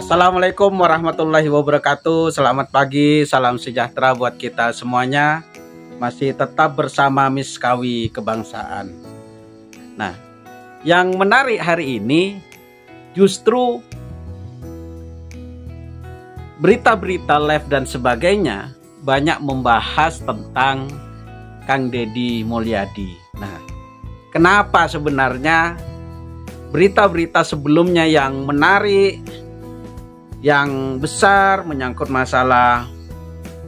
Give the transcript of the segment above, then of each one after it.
Assalamualaikum warahmatullahi wabarakatuh. Selamat pagi, salam sejahtera buat kita semuanya. Masih tetap bersama Miss Kawi Kebangsaan. Nah, yang menarik hari ini justru berita-berita live dan sebagainya banyak membahas tentang Kang Deddy Mulyadi. Nah, kenapa sebenarnya berita-berita sebelumnya yang menarik, yang besar menyangkut masalah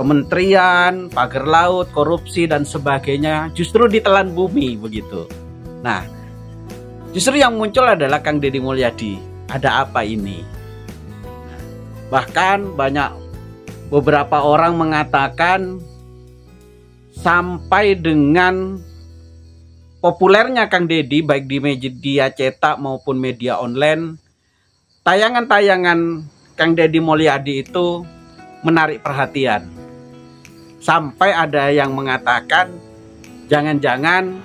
kementerian, pagar laut, korupsi dan sebagainya justru ditelan bumi begitu. Nah, justru yang muncul adalah Kang Deddy Mulyadi. Ada apa ini? Bahkan banyak beberapa orang mengatakan sampai dengan populernya Kang Deddy baik di media cetak maupun media online, tayangan-tayangan Kang Deddy Mulyadi itu menarik perhatian. Sampai ada yang mengatakan jangan-jangan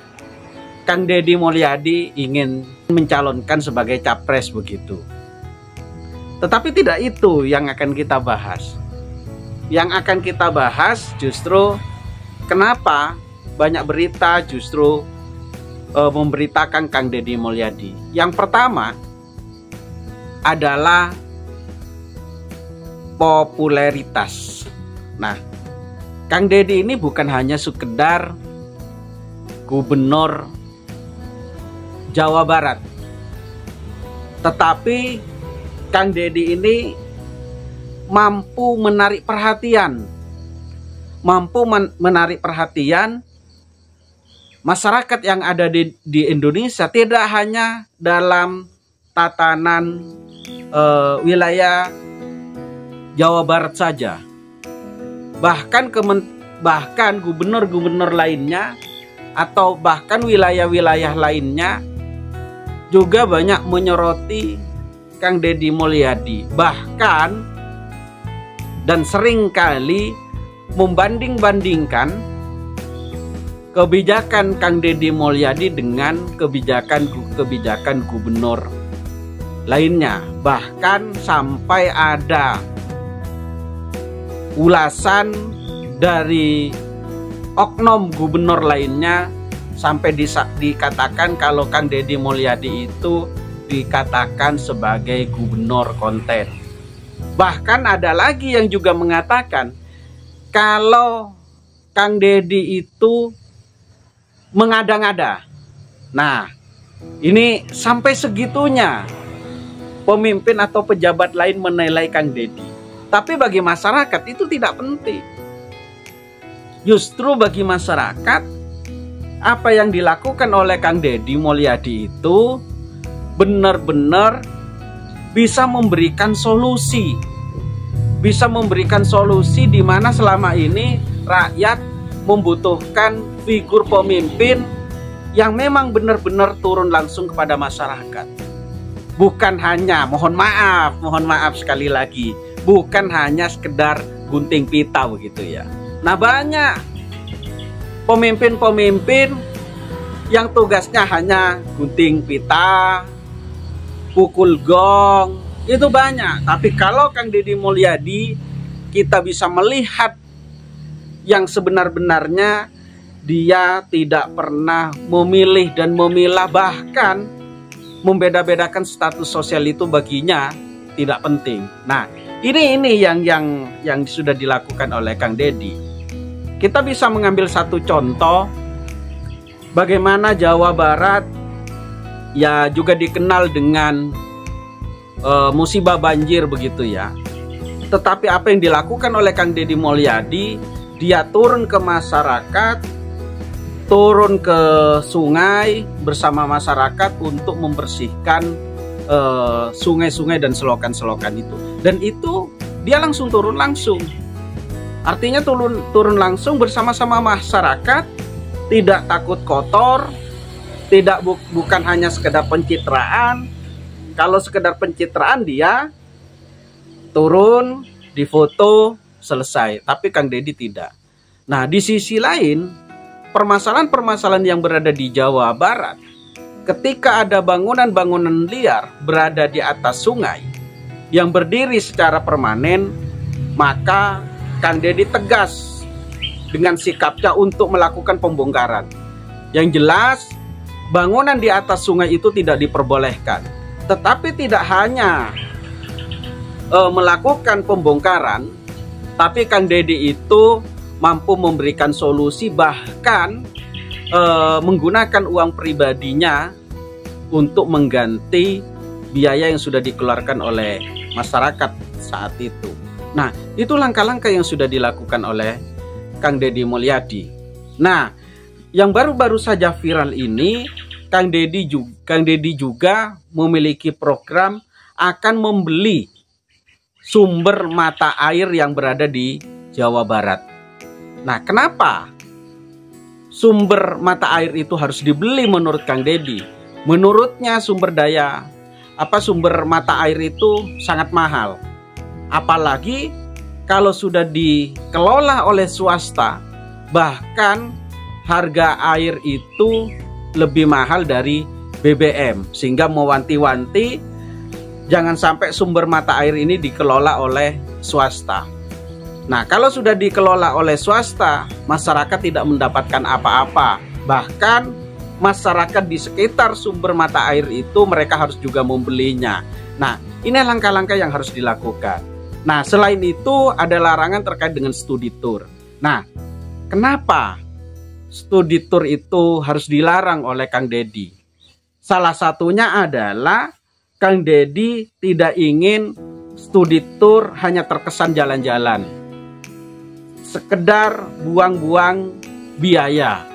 Kang Deddy Mulyadi ingin mencalonkan sebagai capres begitu. Tetapi tidak itu yang akan kita bahas. Yang akan kita bahas justru kenapa banyak berita justru memberitakan Kang Deddy Mulyadi. Yang pertama adalah popularitas. Nah, Kang Deddy ini bukan hanya sekedar gubernur Jawa Barat, tetapi Kang Deddy ini mampu menarik perhatian, menarik perhatian masyarakat yang ada di Indonesia, tidak hanya dalam tatanan wilayah Jawa Barat saja, bahkan gubernur-gubernur lainnya atau bahkan wilayah-wilayah lainnya juga banyak menyoroti Kang Deddy Mulyadi, bahkan dan seringkali membanding-bandingkan kebijakan Kang Deddy Mulyadi dengan kebijakan gubernur lainnya. Bahkan sampai ada ulasan dari oknum gubernur lainnya sampai dikatakan kalau Kang Deddy Mulyadi itu dikatakan sebagai gubernur konten. Bahkan ada lagi yang juga mengatakan kalau Kang Deddy itu mengada-ngada. Nah, ini sampai segitunya pemimpin atau pejabat lain menilai Kang Deddy. Tapi bagi masyarakat itu tidak penting. Justru bagi masyarakat, apa yang dilakukan oleh Kang Deddy Mulyadi itu benar-benar bisa memberikan solusi. Bisa memberikan solusi di mana selama ini rakyat membutuhkan figur pemimpin yang memang benar-benar turun langsung kepada masyarakat. Bukan hanya, mohon maaf sekali lagi, bukan hanya sekedar gunting pita begitu ya. Nah, banyak pemimpin-pemimpin yang tugasnya hanya gunting pita, pukul gong, itu banyak. Tapi kalau Kang Deddy Mulyadi, kita bisa melihat yang sebenar-benarnya dia tidak pernah memilih dan memilah, bahkan membeda-bedakan status sosial itu baginya tidak penting. Nah, ini yang sudah dilakukan oleh Kang Deddy. Kita bisa mengambil satu contoh bagaimana Jawa Barat ya juga dikenal dengan musibah banjir begitu ya. Tetapi apa yang dilakukan oleh Kang Deddy Mulyadi, dia turun ke masyarakat, turun ke sungai bersama masyarakat untuk membersihkan sungai-sungai dan selokan-selokan itu. Dan itu dia langsung turun langsung. Artinya turun langsung bersama-sama masyarakat, tidak takut kotor, bukan hanya sekedar pencitraan. Kalau sekedar pencitraan dia turun, difoto, selesai. Tapi Kang Deddy tidak. Nah, di sisi lain, permasalahan-permasalahan yang berada di Jawa Barat, ketika ada bangunan-bangunan liar berada di atas sungai, yang berdiri secara permanen, maka Kang Deddy tegas dengan sikapnya untuk melakukan pembongkaran. Yang jelas, bangunan di atas sungai itu tidak diperbolehkan. Tetapi tidak hanya melakukan pembongkaran, tapi Kang Deddy itu mampu memberikan solusi, bahkan menggunakan uang pribadinya untuk mengganti biaya yang sudah dikeluarkan oleh masyarakat saat itu. Nah, itu langkah-langkah yang sudah dilakukan oleh Kang Deddy Mulyadi. Nah, yang baru-baru saja viral ini, Kang Deddy juga memiliki program akan membeli sumber mata air yang berada di Jawa Barat. Nah, kenapa sumber mata air itu harus dibeli menurut Kang Deddy? Menurutnya sumber mata air itu sangat mahal. Apalagi kalau sudah dikelola oleh swasta, bahkan harga air itu lebih mahal dari BBM, sehingga mewanti-wanti jangan sampai sumber mata air ini dikelola oleh swasta. Nah, kalau sudah dikelola oleh swasta, masyarakat tidak mendapatkan apa-apa. Bahkan masyarakat di sekitar sumber mata air itu mereka harus juga membelinya. Nah, ini langkah-langkah yang harus dilakukan. Nah, selain itu ada larangan terkait dengan studi tour. Nah, kenapa studi tour itu harus dilarang oleh Kang Deddy? Salah satunya adalah Kang Deddy tidak ingin studi tour hanya terkesan jalan-jalan, sekedar buang-buang biaya.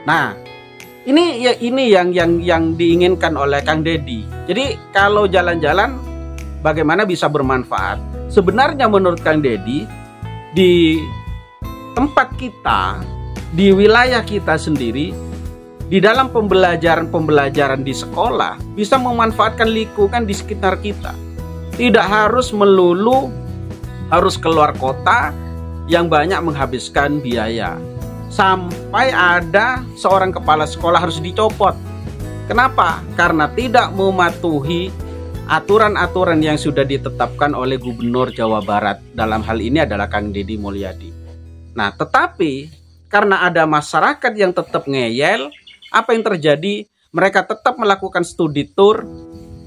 Nah, ini yang diinginkan oleh Kang Deddy. Jadi kalau jalan-jalan bagaimana bisa bermanfaat? Sebenarnya menurut Kang Deddy, di tempat kita, di wilayah kita sendiri, di dalam pembelajaran di sekolah, bisa memanfaatkan lingkungan di sekitar kita. Tidak harus melulu harus keluar kota yang banyak menghabiskan biaya. Sampai ada seorang kepala sekolah harus dicopot. Kenapa? Karena tidak mematuhi aturan-aturan yang sudah ditetapkan oleh Gubernur Jawa Barat. Dalam hal ini adalah Kang Deddy Mulyadi. Nah, tetapi karena ada masyarakat yang tetap ngeyel, apa yang terjadi? Mereka tetap melakukan studi tour.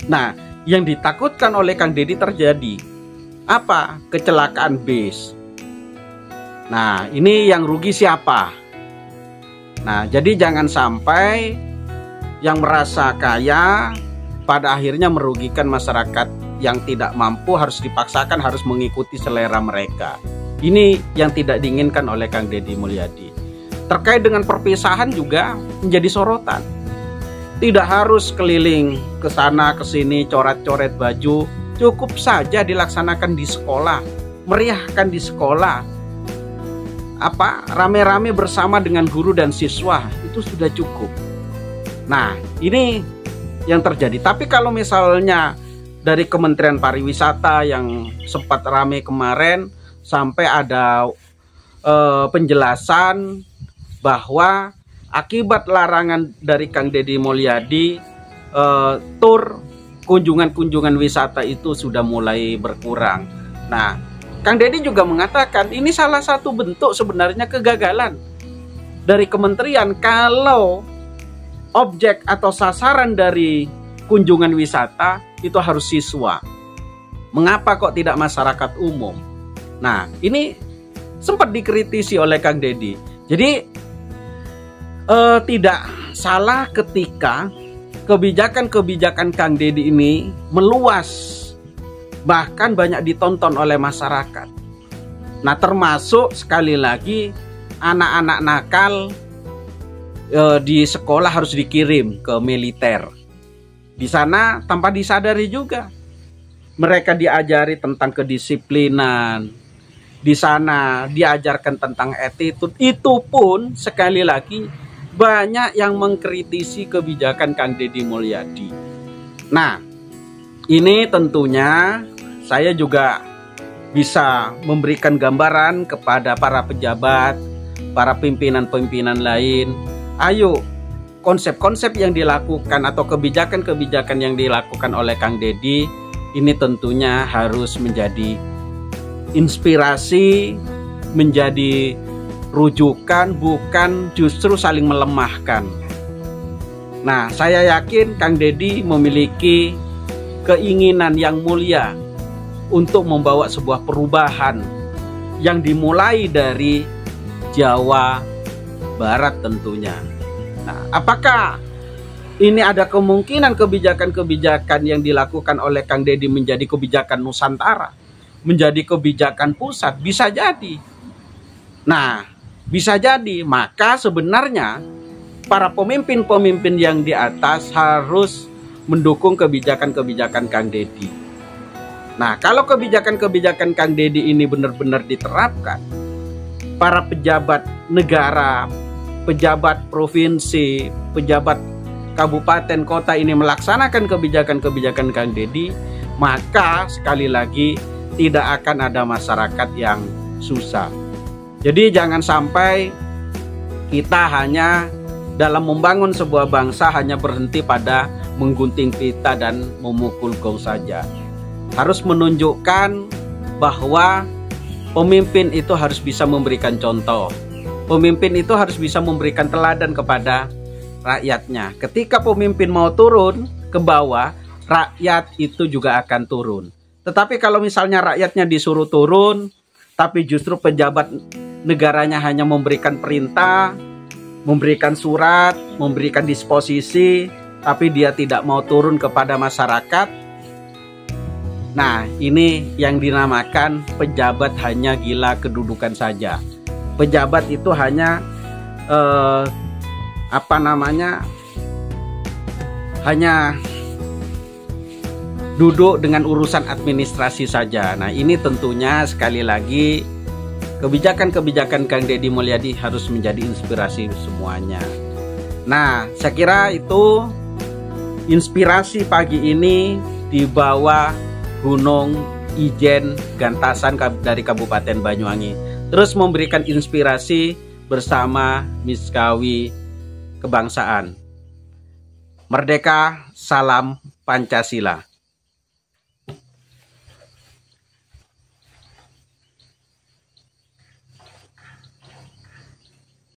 Nah, yang ditakutkan oleh Kang Deddy terjadi apa? Kecelakaan bis. Nah, ini yang rugi siapa? Nah, jadi jangan sampai yang merasa kaya pada akhirnya merugikan masyarakat yang tidak mampu, harus dipaksakan harus mengikuti selera mereka. Ini yang tidak diinginkan oleh Kang Deddy Mulyadi. Terkait dengan perpisahan juga menjadi sorotan. Tidak harus keliling ke sana ke sini coret-coret baju, cukup saja dilaksanakan di sekolah, meriahkan di sekolah. Rame-rame bersama dengan guru dan siswa, itu sudah cukup. Nah, ini yang terjadi. Tapi kalau misalnya dari Kementerian Pariwisata yang sempat rame kemarin, sampai ada penjelasan bahwa akibat larangan dari Kang Deddy Mulyadi, tur kunjungan-kunjungan wisata itu sudah mulai berkurang. Nah, Kang Deddy juga mengatakan ini salah satu bentuk sebenarnya kegagalan dari kementerian kalau objek atau sasaran dari kunjungan wisata itu harus siswa. Mengapa kok tidak masyarakat umum? Nah, ini sempat dikritisi oleh Kang Deddy. Jadi tidak salah ketika kebijakan-kebijakan Kang Deddy ini meluas, bahkan banyak ditonton oleh masyarakat. Nah, termasuk sekali lagi anak-anak nakal di sekolah harus dikirim ke militer. Di sana tanpa disadari juga mereka diajari tentang kedisiplinan. Di sana diajarkan tentang attitude. Itu pun sekali lagi banyak yang mengkritisi kebijakan Kang Deddy Mulyadi. Nah, ini tentunya saya juga bisa memberikan gambaran kepada para pejabat, para pimpinan-pimpinan lain. Ayo, konsep-konsep yang dilakukan atau kebijakan-kebijakan yang dilakukan oleh Kang Deddy ini tentunya harus menjadi inspirasi, menjadi rujukan, bukan justru saling melemahkan. Nah, saya yakin Kang Deddy memiliki keinginan yang mulia untuk membawa sebuah perubahan yang dimulai dari Jawa Barat tentunya. Nah, apakah ini ada kemungkinan kebijakan-kebijakan yang dilakukan oleh Kang Deddy menjadi kebijakan Nusantara, menjadi kebijakan pusat? Bisa jadi. Nah, bisa jadi. Maka sebenarnya para pemimpin-pemimpin yang di atas harus mendukung kebijakan-kebijakan Kang Deddy. Nah, kalau kebijakan-kebijakan Kang Deddy ini benar-benar diterapkan, para pejabat negara, pejabat provinsi, pejabat kabupaten kota ini melaksanakan kebijakan-kebijakan Kang Deddy, maka sekali lagi tidak akan ada masyarakat yang susah. Jadi jangan sampai kita hanya dalam membangun sebuah bangsa hanya berhenti pada menggunting pita dan memukul gong saja. Harus menunjukkan bahwa pemimpin itu harus bisa memberikan contoh. Pemimpin itu harus bisa memberikan teladan kepada rakyatnya. Ketika pemimpin mau turun ke bawah, rakyat itu juga akan turun. Tetapi kalau misalnya rakyatnya disuruh turun, tapi justru pejabat negaranya hanya memberikan perintah, memberikan surat, memberikan disposisi, tapi dia tidak mau turun kepada masyarakat. Nah, ini yang dinamakan pejabat hanya gila kedudukan saja. Pejabat itu hanya hanya duduk dengan urusan administrasi saja. Nah, ini tentunya sekali lagi kebijakan-kebijakan Kang Deddy Mulyadi harus menjadi inspirasi semuanya. Nah, saya kira itu inspirasi pagi ini di bawah Gunung Ijen Gantasan dari Kabupaten Banyuwangi. Terus memberikan inspirasi bersama Miskawi Kebangsaan. Merdeka, salam Pancasila.